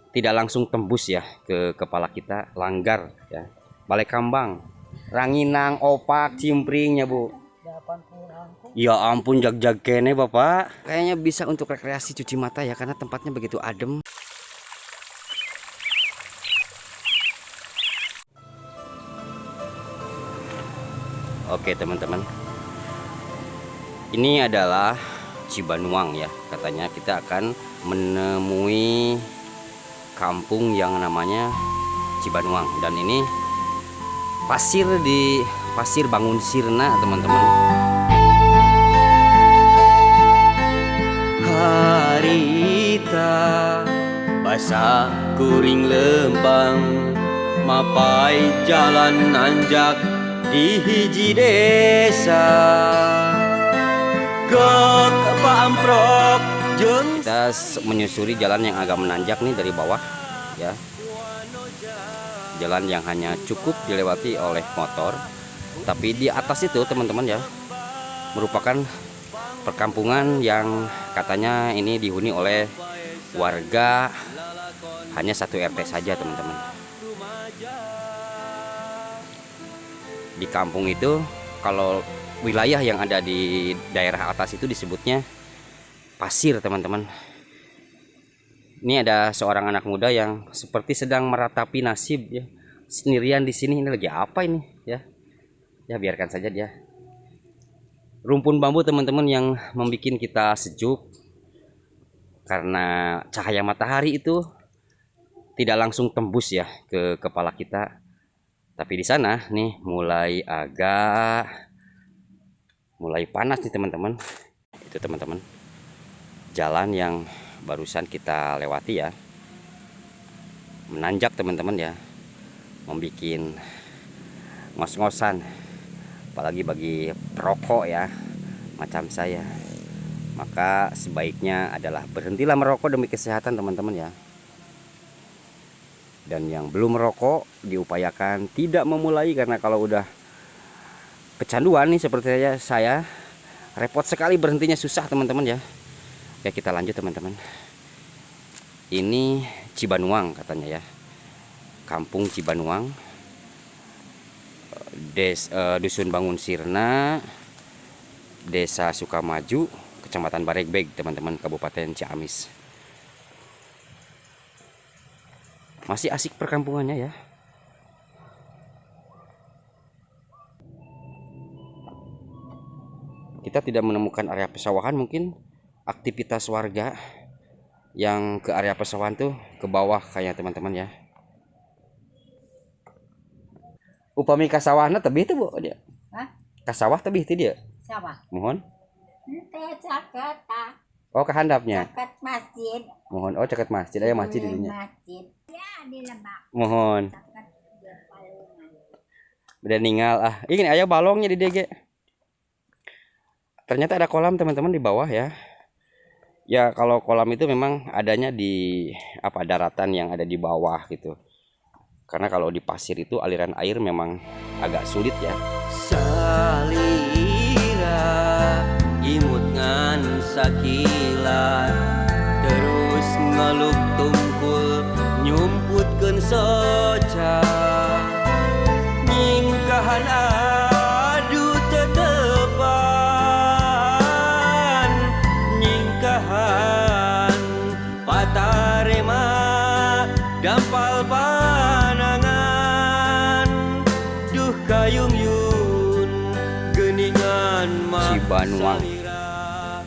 tidak langsung tembus ya ke kepala kita, langgar ya. Balai Kambang, Ranginang, Opak, Cimpringnya Bu. Ya ampun, jag-jag kene Bapak. Kayaknya bisa untuk rekreasi cuci mata ya, karena tempatnya begitu adem. Oke teman-teman, ini adalah Cibanuang ya. Katanya kita akan menemui kampung yang namanya Cibanuang, dan ini pasir Bangun Sirna teman-teman. Harita basah kuring lembang mapai jalan nanjak di hiji desa gek paamprok jeung Kita menyusuri jalan yang agak menanjak nih dari bawah ya. Jalan yang hanya cukup dilewati oleh motor, tapi di atas itu teman-teman ya merupakan perkampungan yang katanya ini dihuni oleh warga hanya satu RT saja teman-teman. Di kampung itu, kalau wilayah yang ada di daerah atas itu disebutnya pasir teman-teman. Ini ada seorang anak muda yang seperti sedang meratapi nasib ya, sendirian di sini. Ini lagi apa ini ya? Ya biarkan saja dia. Rumpun bambu teman-teman yang membuat kita sejuk karena cahaya matahari itu tidak langsung tembus ya ke kepala kita. Tapi di sana nih mulai panas nih teman-teman. Itu teman-teman, jalan yang barusan kita lewati ya, menanjak teman-teman ya, membuat ngos-ngosan, apalagi bagi perokok ya macam saya. Maka sebaiknya adalah berhentilah merokok demi kesehatan teman-teman ya. Dan yang belum merokok diupayakan tidak memulai, karena kalau udah kecanduan nih seperti saya repot sekali berhentinya, susah teman-teman ya. Ya kita lanjut teman-teman. Ini Cibanuang katanya ya, kampung Cibanuang, dusun Bangun Sirna, desa Sukamaju, kecamatan Baregbeg teman-teman, Kabupaten Ciamis. Masih asik perkampungannya ya. Kita tidak menemukan area pesawahan, mungkin aktivitas warga yang ke area pesawahan tuh ke bawah kayak teman-teman ya. Upami kasawahna tebih tuh Bu dia. Hah? Kasawah tebih tuh dia. Sawah. Mohon. Teh caket ah. Oh, kehandapnya. Caket masjid. Mohon. Oh, caket masjid. Aya masjid di dunya. Masjid. Ya di Lebak. Mohon. Udah ninggal ah. Ini aya balongnya di DG. Ternyata ada kolam teman-teman di bawah ya. Ya kalau kolam itu memang adanya di daratan yang ada di bawah gitu. Karena kalau di pasir itu aliran air memang agak sulit ya. salira imut ngan sakilat terus ngeluk tungkul nyumputkeun soca nyingkahan adu tetepan nyingkahan patarema dampal panangan duh kayung yun geningan mah Cibanuang. salira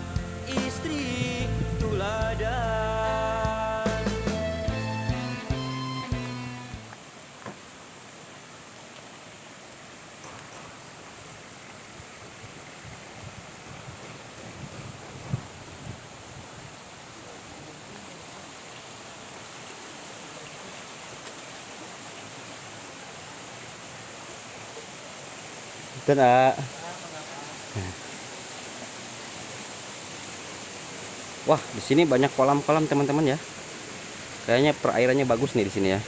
istri tuladan. Itu nak. Wah, di sini banyak kolam-kolam teman-teman ya. Kayaknya perairannya bagus nih di sini ya.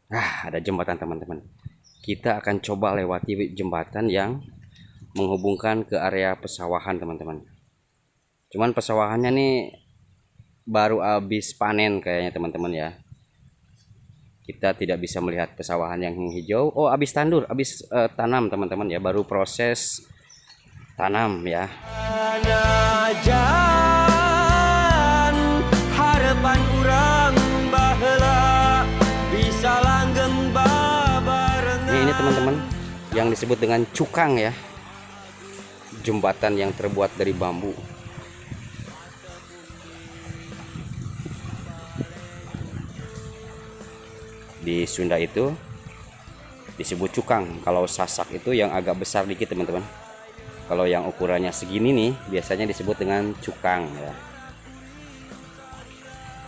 Nah, ada jembatan teman-teman. Kita akan coba lewati jembatan yang menghubungkan ke area pesawahan teman-teman. Cuman pesawahannya nih baru habis panen kayaknya teman-teman ya. Kita tidak bisa melihat pesawahan yang hijau. Oh, habis tandur, habis tanam teman-teman ya, baru proses tanam ya. Anajan harapan urang baheula bisa langgeng babarengan. Ini teman-teman yang disebut dengan cukang ya. Jembatan yang terbuat dari bambu. Di Sunda itu disebut cukang. Kalau sasak itu yang agak besar dikit teman-teman. Kalau yang ukurannya segini nih biasanya disebut dengan cukang ya.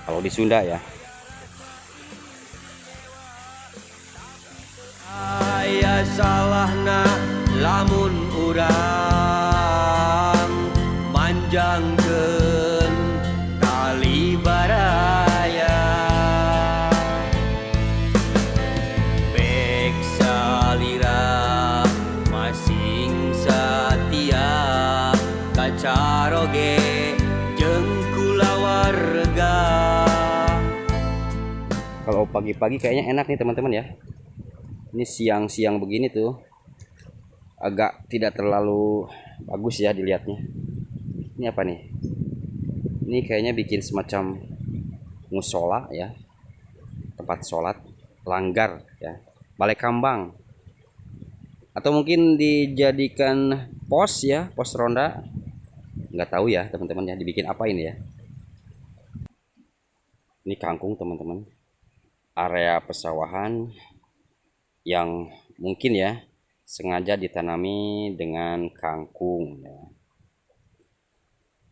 Kalau di Sunda ya. Aya salahna lamun urang manjangkeun tali baraya. Bek salira masing satia kacaroge jeung kulawarga. Kalau pagi-pagi kayaknya enak nih teman-teman ya. Ini siang-siang begini tuh agak tidak terlalu bagus ya dilihatnya. Ini apa nih? Ini kayaknya bikin semacam musola ya, tempat sholat, langgar ya, balai kambang, atau mungkin dijadikan pos ya, pos ronda. Nggak tahu ya teman-teman ya, dibikin apa ini ya. Ini kangkung teman-teman, area pesawahan yang mungkin ya sengaja ditanami dengan kangkung ya.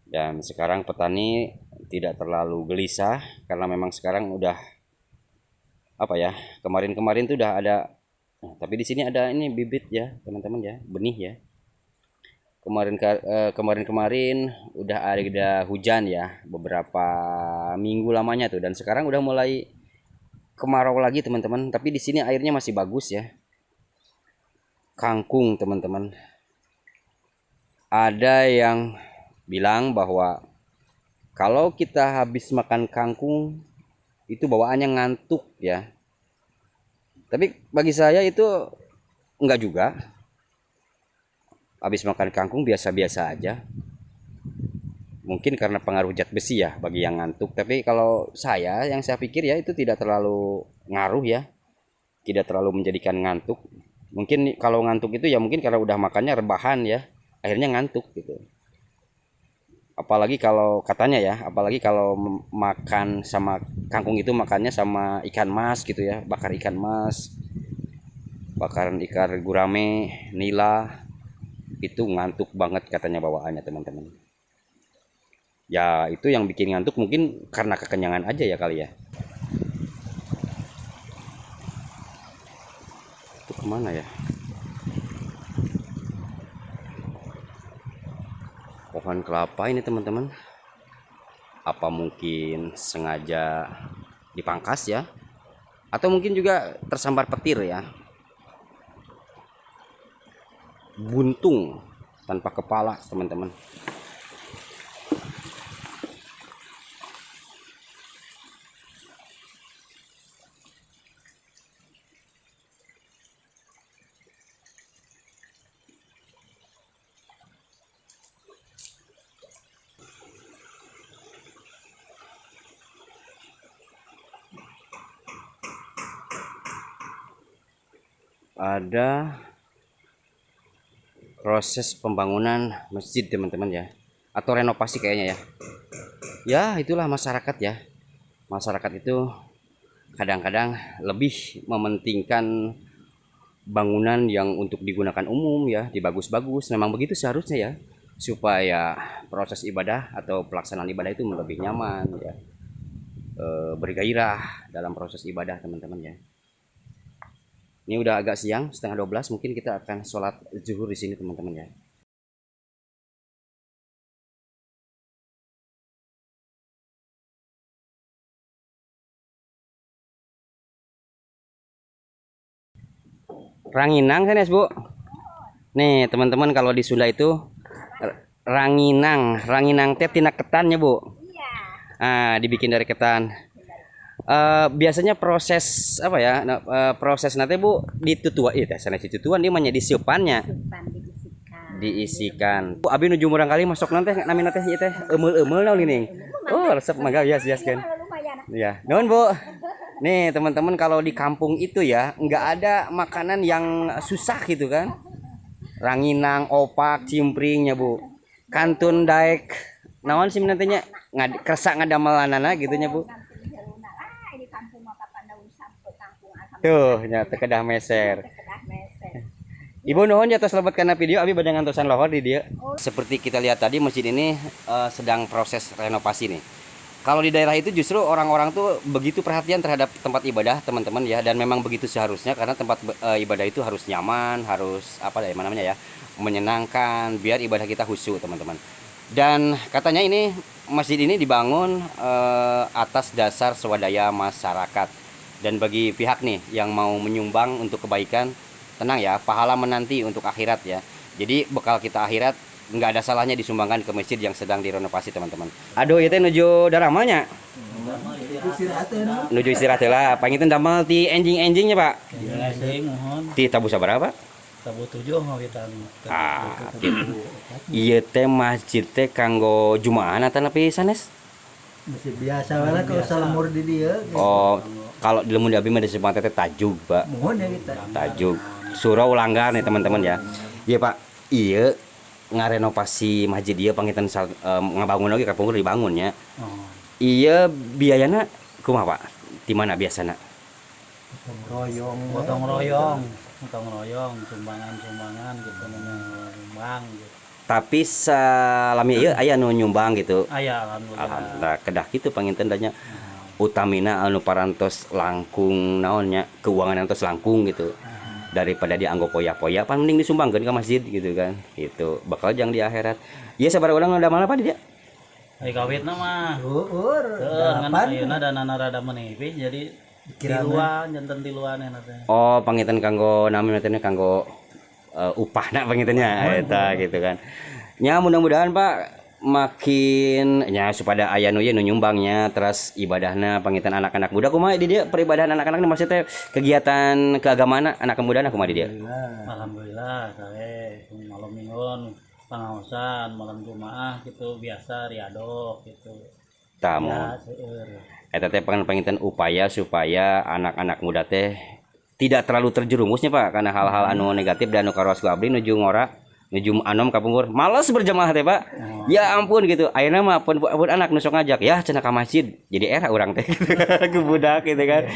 Dan sekarang petani tidak terlalu gelisah karena memang sekarang udah apa ya, kemarin-kemarin tuh udah ada. Nah, tapi di sini ada ini bibit ya teman-teman ya, benih ya. Kemarin-kemarin udah ada hujan ya beberapa minggu lamanya tuh, dan sekarang udah mulai kemarau lagi teman-teman. Tapi di sini airnya masih bagus ya. Kangkung teman-teman, ada yang bilang bahwa kalau kita habis makan kangkung itu bawaannya ngantuk ya. Tapi bagi saya itu enggak juga. Habis makan kangkung biasa-biasa aja. Mungkin karena pengaruh zat besi ya bagi yang ngantuk. Tapi kalau saya, yang saya pikir ya itu tidak terlalu ngaruh ya. Tidak terlalu menjadikan ngantuk. Mungkin kalau ngantuk itu ya mungkin karena udah makannya rebahan ya. Akhirnya ngantuk gitu. Apalagi kalau katanya ya, apalagi kalau makan sama kangkung itu makannya sama ikan mas gitu ya. Bakar ikan mas, bakaran ikan gurame, nila. Itu ngantuk banget katanya bawaannya teman-teman. Ya itu yang bikin ngantuk mungkin karena kekenyangan aja ya kali ya. Itu kemana ya? Pohon kelapa ini teman-teman. Apa mungkin sengaja dipangkas ya? Atau mungkin juga tersambar petir ya? Buntung tanpa kepala teman-teman. Ada proses pembangunan masjid teman-teman ya, atau renovasi kayaknya ya. Ya itulah masyarakat ya. Masyarakat itu kadang-kadang lebih mementingkan bangunan yang untuk digunakan umum ya, dibagus-bagus. Memang begitu seharusnya ya, supaya proses ibadah atau pelaksanaan ibadah itu lebih nyaman ya, bergairah dalam proses ibadah teman-teman ya. Ini udah agak siang, setengah 12, mungkin kita akan sholat zuhur di sini teman-teman ya. Ranginang kan ya Bu? Nih teman-teman, kalau di Sunda itu ranginang. Ranginang teh tina ketannya Bu. Iya. Ah, dibikin dari ketan. Biasanya proses apa ya? Proses nanti Bu ditutuan, teh sana ditutuan dia manya disiupannya. Supan diisikan. Diisikan. Bu, abi nuju murang kali masuk nanti nami nanti ieu teh eumel-eumel naon lining. Oh, resep mangga yes kan. Lumayan. Ya, nuhun Bu. Nih teman-teman, kalau di kampung itu ya nggak ada makanan yang susah gitu kan. Ranginang, opak, cimpringnya Bu. Kantun daek naon sih nantinya kersak ngadamelanana gitunya Bu. Di kampung mah kapan daun sampai kampung asam. Tuh nya teu kedah meser. Kedah meser. Ibu nuhun ya atas lebat karena video abi badang ngantosan lohor di dia. Seperti kita lihat tadi, masjid ini sedang proses renovasi nih. Kalau di daerah itu justru orang-orang tuh begitu perhatian terhadap tempat ibadah teman-teman ya, dan memang begitu seharusnya karena tempat ibadah itu harus nyaman, harus apa ya namanya ya, menyenangkan biar ibadah kita khusyuk teman-teman. Dan katanya ini masjid ini dibangun atas dasar swadaya masyarakat, dan bagi pihak nih yang mau menyumbang untuk kebaikan, tenang ya, pahala menanti untuk akhirat ya. Jadi bekal kita akhirat nggak ada salahnya disumbangkan ke masjid yang sedang direnovasi teman-teman. Aduh itu nuju daramanya, nuju istirahat lah. Pangitan damel ti enjing-enjingnya Pak. Ti tabu sabar Pak? Tabu 7 mau kita. Iya teh masjid teh kanggo jumaan atau tapi sanes? Masih biasa lah kalau salamur di dia. Oh, kalau di lemun di abi mah disebut teh tajuk Pak. Mohon ya kita. Tajuk surau langgar nih teman-teman ya. Iya Pak, iya ngarenovasi masjid dia pangitan ngabangun lagi kapungkur dibangun ya. Oh. Iya biayana kumaha Pak? Di mana biasana? Gotong royong, sumbangan gitu nyumbang gitu. Tapi salami ieu aya nu nyumbang gitu. Aya alhamdulillah. Alhamdulillah kedah kitu panginten danya. Utamina anu parantos langkung naonnya, keuangan antos langkung gitu. Daripada dianggo poya-poya pan mending disumbangkeun ke masjid gitu kan. Itu bakal jang di akhirat. Ieu sabaraha urang udah mana Pak di dia? Ai kawitna mah. Uur, Kan ayeuna danana rada menipis jadi tiluan janten tiluan eta teh. Oh, pangitan kanggo nami teh kanggo upahna pangitannya eta gitu kan. Nya mudah-mudahan Pak makin nya supaya aya nu nyumbangnya, terus ibadahna pangitan anak-anak muda kumaha di dia peribadahan anak-anak maksudnya kegiatan keagamaan anak muda kumaha di dia? Alhamdulillah sae malam mingguan pangaosan malam Jumaah gitu biasa riado gitu. Tamu. Ya, seueur. Eta teh pangitan upaya supaya anak-anak muda teh tidak terlalu terjerumusnya Pak karena hal-hal anu negatif dan anu karos ku abdi nuju ngora nuju anom kapungkur malas berjamaah teh Pak. Ya ampun gitu. Ayeuna mah pun anak nu sok ngajak ya cenah ka masjid. Jadi era urang teh ke budak gitu kan.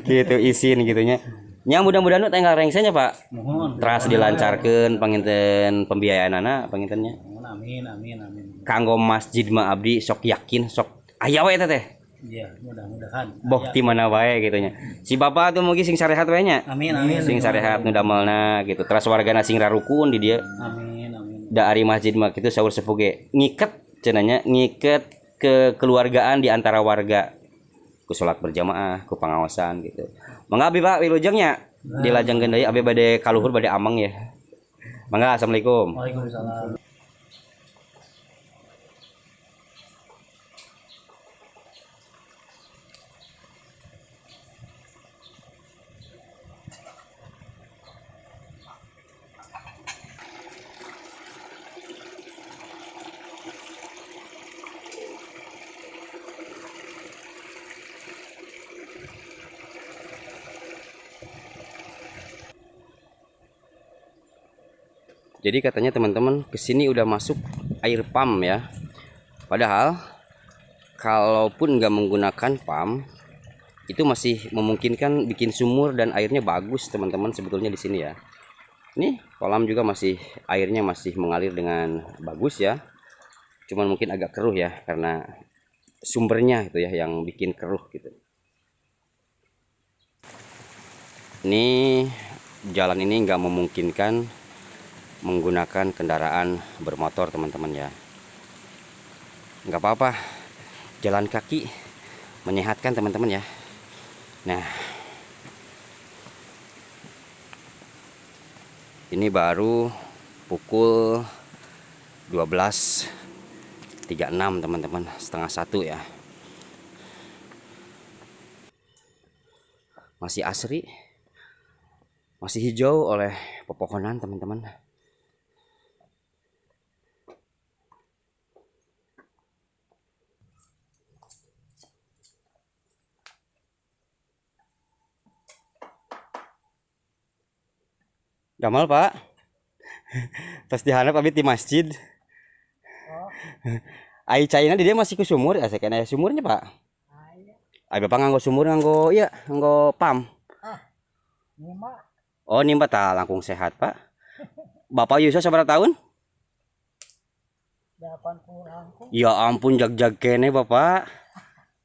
Gitu isin gitu nya. Nya mudah-mudahan nu tanggal rengsenya Pak. Mohon. Teras dilancarkeun panginten pembiayaanana pangintennya. Amin. Kanggo masjid mah abdi sok yakin sok aya we teh. Iya, mudah-mudahan. Boh ti mana wae gitu nya. Si Bapak tuh mugi sing sarehat we nya. Amin. Sing sarehat nu damelna gitu. Terus wargana sing rarukun di dia. Amin. Da ari masjid mah kitu saur sepuh ge ngiket cenanya ngiket kekeluargaan di antara warga ku salat berjamaah ku pangaosan gitu. Mangga abi Pak wilujengnya dilajengkeun deui abi bade kaluhur bade ameng ya. Mangga assalamualaikum. Waalaikumsalam. Jadi katanya teman-teman kesini udah masuk air pump ya. Padahal kalaupun nggak menggunakan pump itu masih memungkinkan bikin sumur dan airnya bagus teman-teman sebetulnya di sini ya. Nih kolam juga masih airnya masih mengalir dengan bagus ya. Cuman mungkin agak keruh ya karena sumbernya itu ya yang bikin keruh gitu. Ini jalan ini nggak memungkinkan menggunakan kendaraan bermotor teman-teman ya. Nggak apa-apa, jalan kaki menyehatkan teman-teman ya. Nah Ini baru pukul 12.36 teman-teman, setengah satu ya. Masih asri, masih hijau oleh pepohonan teman-teman. Gamal pak, pas dihanap abis di masjid. Ai cairnya di dia masih ke sumur, ya kena sumurnya pak. Ai bapak nganggo sumur, nganggo iya, nganggo pam. Oh nimba ta langkung sehat pak. Bapak Yusuf seberapa tahun? 80 Ya ampun jag-jag kene bapak.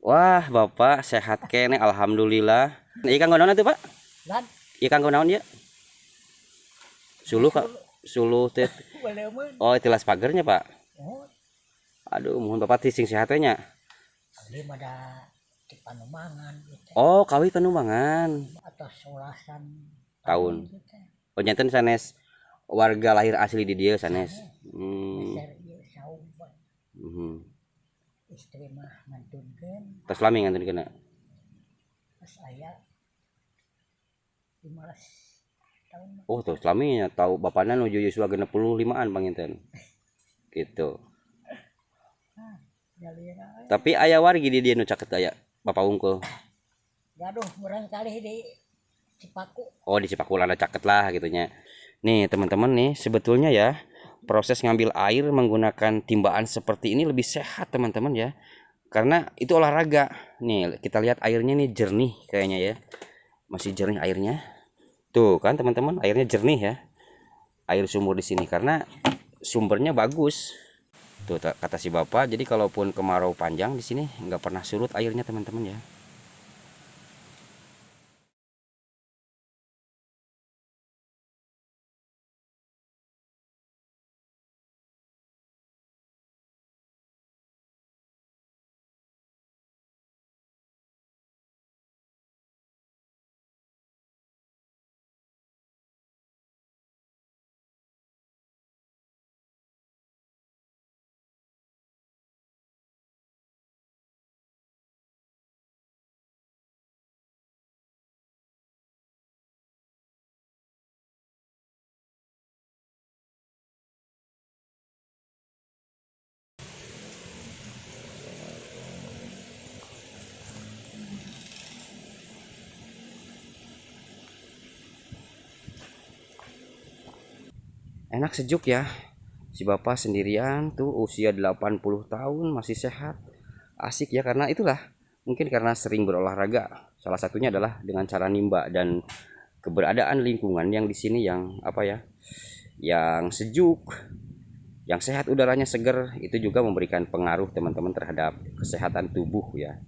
Wah bapak sehat kene alhamdulillah. Ikan gonaon tuh pak? Dan Ikan gonaon ya? Suluh kak? Suluh teh. Oh tilas pagernya pak. Aduh mohon bapak tising sehatnya. Abdi pada di Panumangan gitu. Oh kawi Panumbangan Atau solasan tahun. gitu. Oh nyenten sanes warga lahir asli di dia sanes. Beser ieu saung istri mah ngantunkeun Tas lami ngantun kena. pas aya 15 tahun mah. Oh terus lami ya tahu bapaknya nuju Yusua 65-an panginten. Gitu. Jalira Tapi aya wargi di dia nu caket aya bapak unggul. gaduh murang kali di Cipaku. Oh di Cipakulana caket lah gitunya. Nih teman-teman nih sebetulnya ya proses ngambil air menggunakan timbaan seperti ini lebih sehat teman-teman ya. Karena itu olahraga. Nih kita lihat airnya nih jernih kayaknya ya. Masih jernih airnya. Tuh kan teman-teman airnya jernih ya. Air sumur di sini karena sumbernya bagus. Tuh kata si bapak. Jadi kalaupun kemarau panjang di sini nggak pernah surut airnya teman-teman ya. Enak sejuk ya. Si bapak sendirian tuh usia 80 tahun masih sehat. Asik ya karena itulah. Mungkin karena sering berolahraga. Salah satunya adalah dengan cara nimba dan keberadaan lingkungan yang di sini yang apa ya? Yang sejuk, yang sehat udaranya seger itu juga memberikan pengaruh teman-teman terhadap kesehatan tubuh ya.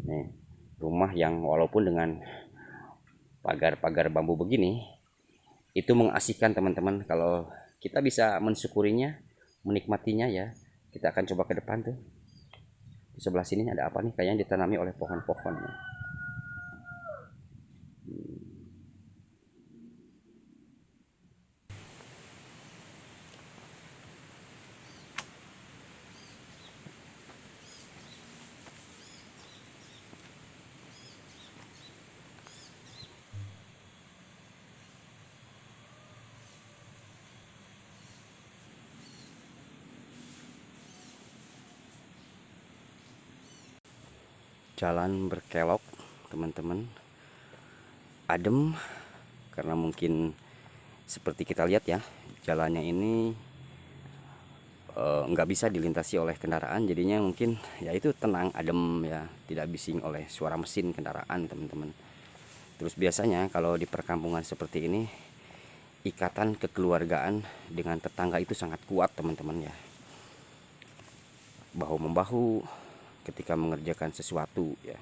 Nih, rumah yang walaupun dengan pagar-pagar bambu begini itu mengasihkan teman-teman. Kalau kita bisa mensyukurinya, menikmatinya ya. Kita akan coba ke depan tuh. Di sebelah sini ada apa nih? Kayaknya ditanami oleh pohon-pohon. Jalan berkelok teman-teman, adem karena mungkin seperti kita lihat ya jalannya ini nggak bisa dilintasi oleh kendaraan, jadinya mungkin ya itu tenang adem ya, tidak bising oleh suara mesin kendaraan teman-teman. Terus biasanya kalau di perkampungan seperti ini ikatan kekeluargaan dengan tetangga itu sangat kuat teman-teman ya, bahu membahu ketika mengerjakan sesuatu ya,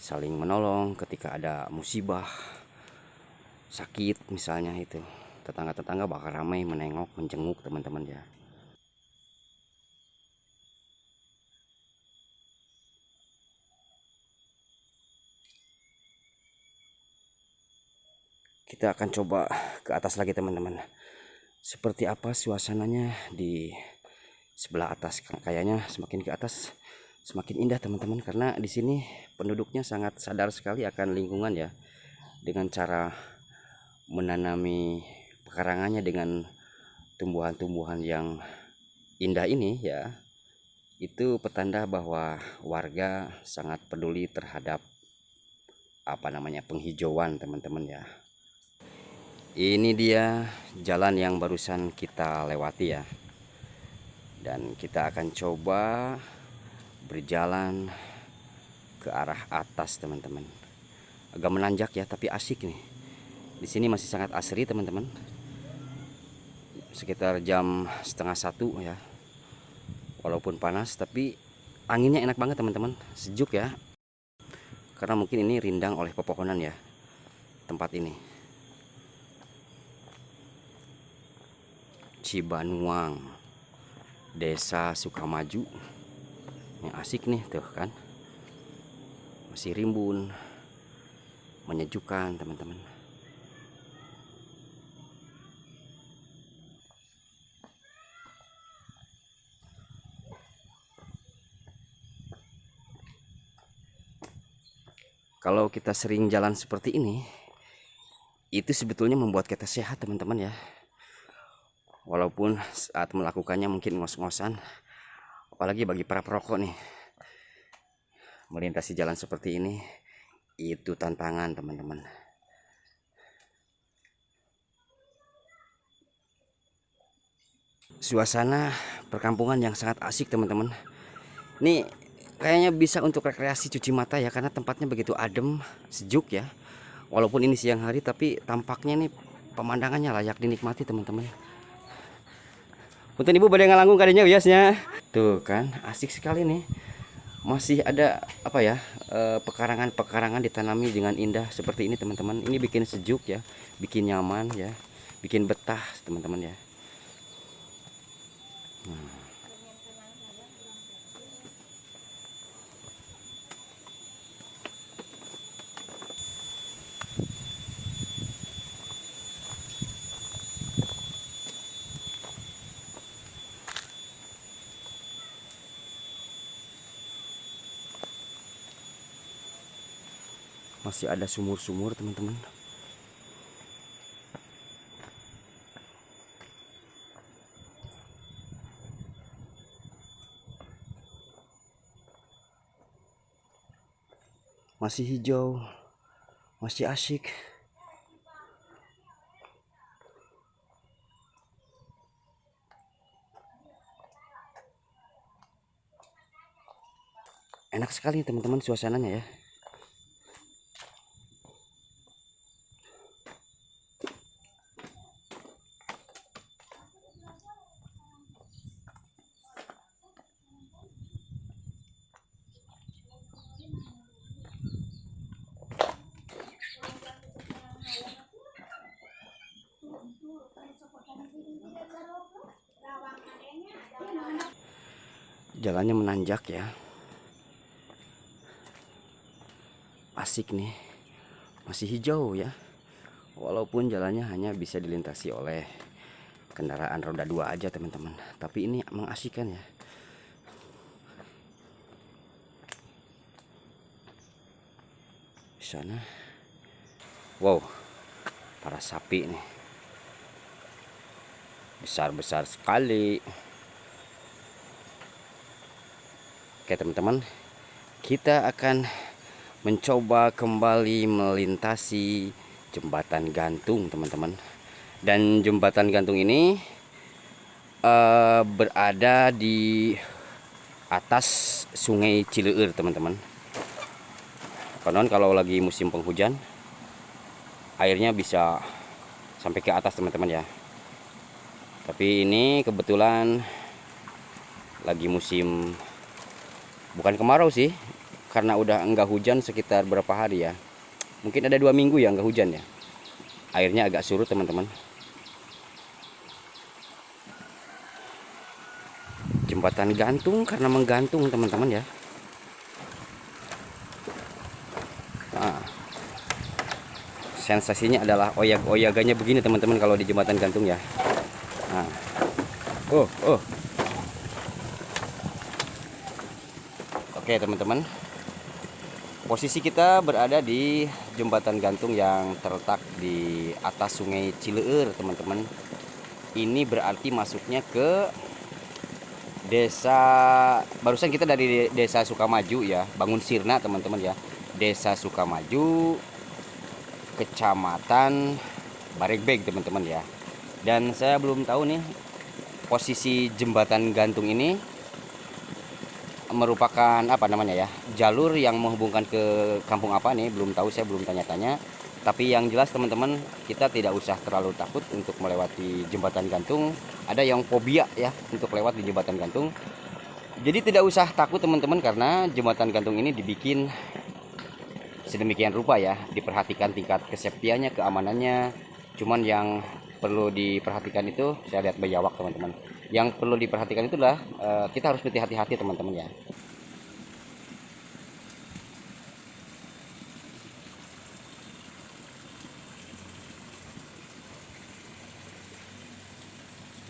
saling menolong ketika ada musibah sakit misalnya, itu tetangga-tetangga bakal ramai menengok menjenguk teman-teman ya. kita akan coba ke atas lagi teman-teman. Seperti apa suasananya di sebelah atas? Kayaknya semakin ke atas semakin indah teman-teman, karena di sini penduduknya sangat sadar sekali akan lingkungan ya, dengan cara menanami pekarangannya dengan tumbuhan-tumbuhan yang indah ini ya. Itu petanda bahwa warga sangat peduli terhadap penghijauan teman-teman ya. Ini dia jalan yang barusan kita lewati ya, dan kita akan coba berjalan ke arah atas teman-teman. Agak menanjak ya, tapi asik nih. Di sini masih sangat asri teman-teman. Sekitar jam 12:30 ya. Walaupun panas tapi anginnya enak banget teman-teman, sejuk ya. Karena mungkin ini rindang oleh pepohonan ya tempat ini. Cibanuang, Desa Sukamaju. Yang asik nih tuh kan. Masih rimbun, menyejukkan teman-teman. Kalau kita sering jalan seperti ini, itu sebetulnya membuat kita sehat teman-teman ya. Walaupun saat melakukannya mungkin ngos-ngosan, apalagi bagi para perokok nih, melintasi jalan seperti ini itu tantangan teman-teman. Suasana perkampungan yang sangat asik teman-teman. Ini kayaknya bisa untuk rekreasi cuci mata ya, karena tempatnya begitu adem, sejuk ya. Walaupun ini siang hari tapi tampaknya nih pemandangannya layak dinikmati teman-teman. Punten ibu badai ngalanggung kadinya biasanya. Tuh kan asik sekali nih. Masih ada pekarangan-pekarangan ditanami dengan indah seperti ini teman-teman. Ini bikin sejuk ya, bikin nyaman ya, bikin betah teman-teman ya. Masih ada sumur-sumur teman-teman. Masih hijau, masih asik. Enak sekali teman-teman suasananya ya. Jalannya menanjak ya, asik nih, masih hijau ya. Walaupun jalannya hanya bisa dilintasi oleh kendaraan roda 2 aja teman-teman, tapi ini mengasihkan ya. Di sana, wow, para sapi nih, besar-besar sekali. Oke teman-teman, kita akan mencoba kembali melintasi jembatan gantung teman-teman. Dan jembatan gantung ini berada di atas Sungai Cileur teman-teman. Konon kalau lagi musim penghujan airnya bisa sampai ke atas teman-teman ya. Tapi ini kebetulan lagi musim, bukan kemarau sih, karena udah enggak hujan sekitar berapa hari ya, mungkin ada 2 minggu ya enggak hujan ya. Airnya agak surut teman-teman. Jembatan gantung karena menggantung teman-teman ya. Nah, Sensasinya adalah oyag-oyagannya begini teman-teman kalau di jembatan gantung ya. Nah. Oke teman-teman, posisi kita berada di jembatan gantung yang terletak di atas Sungai Cileur teman-teman. Ini berarti masuknya ke desa, barusan kita dari desa Sukamaju ya, Bangun Sirna teman-teman ya. Desa Sukamaju, Kecamatan Baregbeg teman-teman ya. Dan saya belum tahu nih posisi jembatan gantung ini merupakan apa namanya ya, jalur yang menghubungkan ke kampung apa nih, belum tahu, saya belum tanya-tanya. Tapi yang jelas teman-teman, kita tidak usah terlalu takut untuk melewati jembatan gantung. Ada yang fobia ya untuk lewat di jembatan gantung. Jadi tidak usah takut teman-teman, karena jembatan gantung ini dibikin sedemikian rupa ya, diperhatikan tingkat keseptiannya, keamanannya. Cuman yang perlu diperhatikan itu, saya lihat bayawak teman-teman, yang perlu diperhatikan itulah kita harus hati-hati teman-teman ya.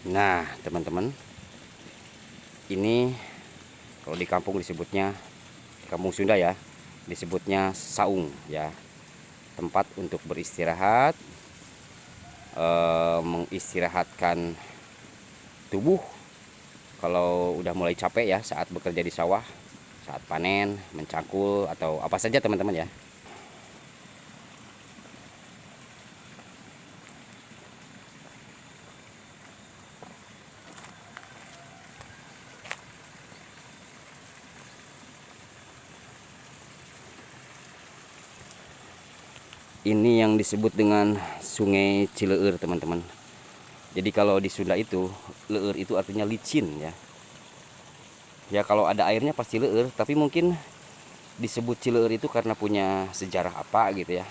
Nah teman-teman, ini kalau di kampung disebutnya, kampung Sunda ya, disebutnya saung ya, tempat untuk beristirahat, mengistirahatkan tubuh kalau udah mulai capek ya, saat bekerja di sawah, saat panen, mencangkul, atau apa saja teman-teman ya. Ini yang disebut dengan Sungai Cileur teman-teman. Jadi kalau di Sunda itu, leur itu artinya licin ya. Ya kalau ada airnya pasti leur, tapi mungkin disebut Cileur itu karena punya sejarah apa gitu ya.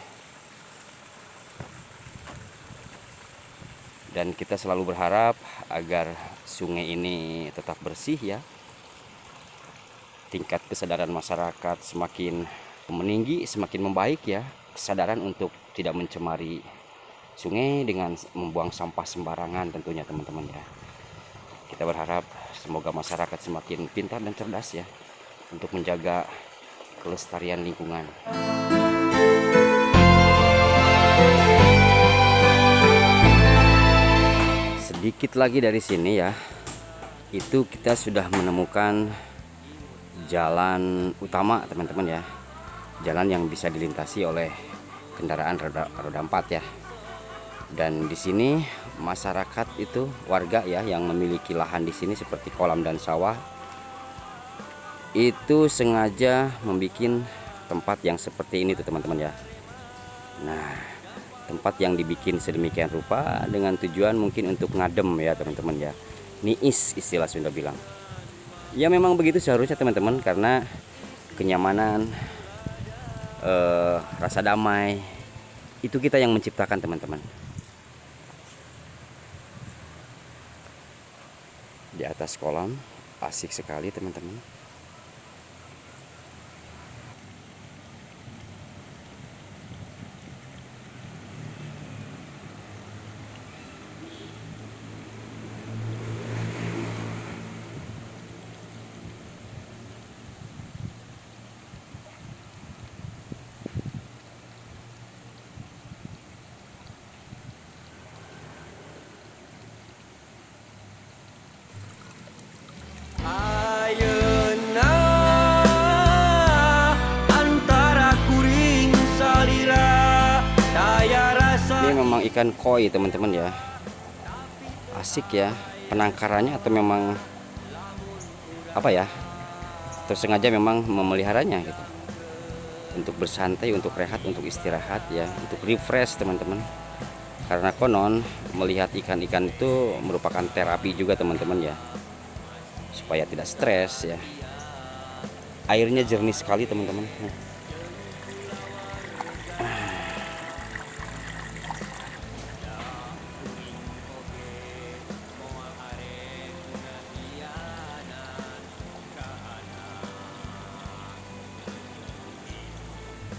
Dan kita selalu berharap agar sungai ini tetap bersih ya. Tingkat kesadaran masyarakat semakin meninggi, semakin membaik ya. Kesadaran untuk tidak mencemari sungai dengan membuang sampah sembarangan tentunya teman-teman ya. Kita berharap semoga masyarakat semakin pintar dan cerdas ya untuk menjaga kelestarian lingkungan. Sedikit lagi dari sini ya, itu kita sudah menemukan jalan utama teman-teman ya. Jalan yang bisa dilintasi oleh kendaraan roda 4 ya. Dan di sini masyarakat itu, warga ya yang memiliki lahan di sini seperti kolam dan sawah, itu sengaja membuat tempat yang seperti ini tuh teman-teman ya. Nah, tempat yang dibikin sedemikian rupa dengan tujuan mungkin untuk ngadem ya teman-teman ya. Niis istilah Sunda bilang. Ya memang begitu seharusnya teman-teman, karena kenyamanan, rasa damai itu kita yang menciptakan teman-teman. Di atas kolam asik sekali teman-teman. Ayeuna antara kuring salira daya rasa. Ini memang ikan koi teman-teman ya. Asik ya penangkarannya, atau memang apa ya, tersengaja memang memeliharanya gitu, untuk bersantai, untuk rehat, untuk istirahat ya, untuk refresh teman-teman. Karena konon melihat ikan-ikan itu merupakan terapi juga teman-teman ya, supaya tidak stres ya. Airnya jernih sekali teman-teman.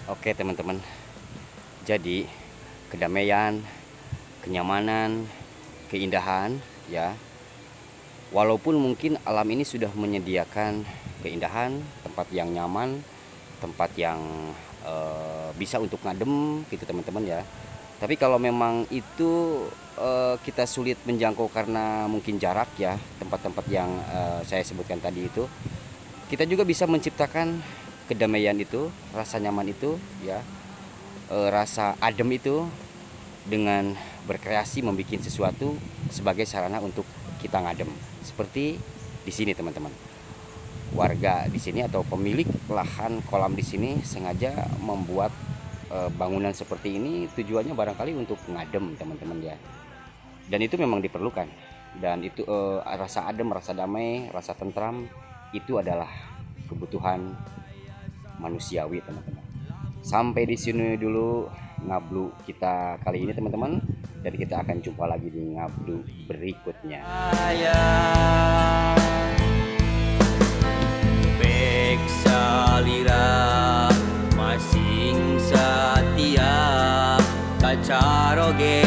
Oke teman-teman, jadi kedamaian, kenyamanan, keindahan ya. Walaupun mungkin alam ini sudah menyediakan keindahan, tempat yang nyaman, tempat yang bisa untuk ngadem gitu teman-teman ya. Tapi kalau memang itu kita sulit menjangkau karena mungkin jarak ya, tempat-tempat yang saya sebutkan tadi itu, kita juga bisa menciptakan kedamaian itu, rasa nyaman itu ya, rasa adem itu dengan berkreasi membuat sesuatu sebagai sarana untuk kita ngadem. Seperti di sini teman-teman. Warga di sini atau pemilik lahan kolam di sini sengaja membuat bangunan seperti ini, tujuannya barangkali untuk ngadem teman-teman ya. Dan itu memang diperlukan. Dan itu rasa adem, rasa damai, rasa tentram itu adalah kebutuhan manusiawi teman-teman. Sampai di sini dulu ngablu kita kali ini teman-teman, dan kita akan jumpa lagi di ngablu berikutnya. Bek salira masing satia kacaroge